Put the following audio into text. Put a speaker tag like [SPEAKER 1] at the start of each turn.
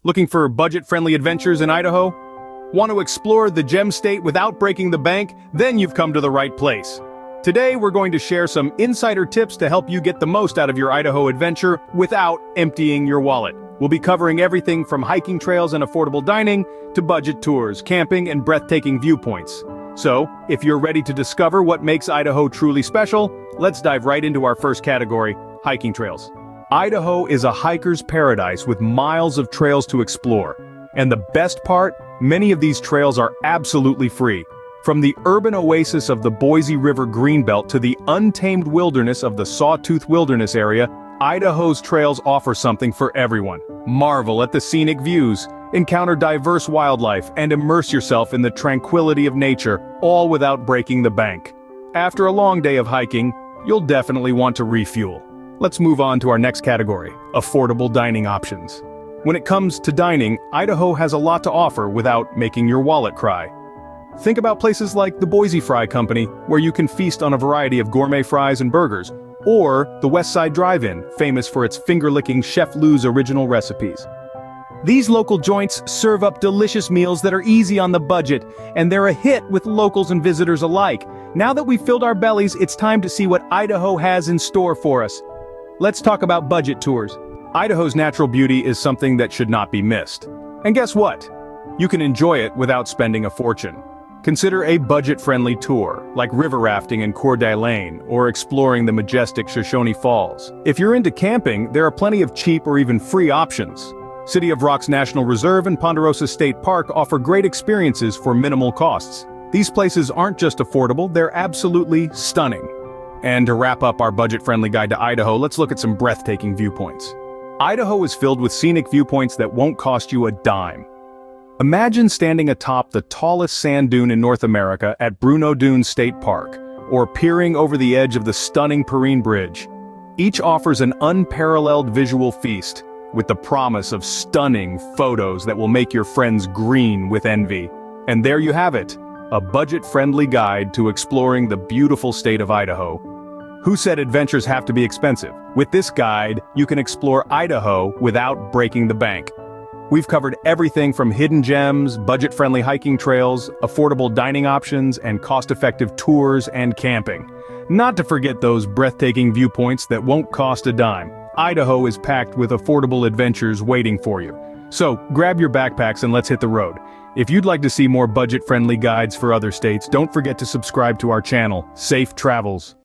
[SPEAKER 1] Looking for budget-friendly adventures in Idaho? Want to explore the gem state without breaking the bank? Then you've come to the right place. Today we're going to share some insider tips to help you get the most out of your Idaho adventure without emptying your wallet. We'll be covering everything from hiking trails and affordable dining to budget tours, camping, and breathtaking viewpoints. So, if you're ready to discover what makes Idaho truly special, let's dive right into our first category, hiking trails. Idaho is a hiker's paradise with miles of trails to explore. And the best part, many of these trails are absolutely free. From the urban oasis of the Boise River Greenbelt to the untamed wilderness of the Sawtooth Wilderness area, Idaho's trails offer something for everyone. Marvel at the scenic views, encounter diverse wildlife, and immerse yourself in the tranquility of nature, all without breaking the bank. After a long day of hiking, you'll definitely want to refuel. Let's move on to our next category, affordable dining options. When it comes to dining, Idaho has a lot to offer without making your wallet cry. Think about places like the Boise Fry Company, where you can feast on a variety of gourmet fries and burgers, or the West Side Drive-In, famous for its finger-licking Chef Lou's original recipes. These local joints serve up delicious meals that are easy on the budget, and they're a hit with locals and visitors alike. Now that we've filled our bellies, it's time to see what Idaho has in store for us. Let's talk about budget tours. Idaho's natural beauty is something that should not be missed. And guess what? You can enjoy it without spending a fortune. Consider a budget-friendly tour, like river rafting in Coeur d'Alene or exploring the majestic Shoshone Falls. If you're into camping, there are plenty of cheap or even free options. City of Rocks National Reserve and Ponderosa State Park offer great experiences for minimal costs. These places aren't just affordable, they're absolutely stunning. And to wrap up our budget-friendly guide to Idaho, let's look at some breathtaking viewpoints. Idaho is filled with scenic viewpoints that won't cost you a dime. Imagine standing atop the tallest sand dune in North America at Bruneau Dunes State Park, or peering over the edge of the stunning Perrine Bridge. Each offers an unparalleled visual feast, with the promise of stunning photos that will make your friends green with envy. And there you have it, a budget-friendly guide to exploring the beautiful state of Idaho. Who said adventures have to be expensive? With this guide, you can explore Idaho without breaking the bank. We've covered everything from hidden gems, budget-friendly hiking trails, affordable dining options, and cost-effective tours and camping. Not to forget those breathtaking viewpoints that won't cost a dime. Idaho is packed with affordable adventures waiting for you. So, grab your backpacks and let's hit the road. If you'd like to see more budget-friendly guides for other states, don't forget to subscribe to our channel. Safe travels!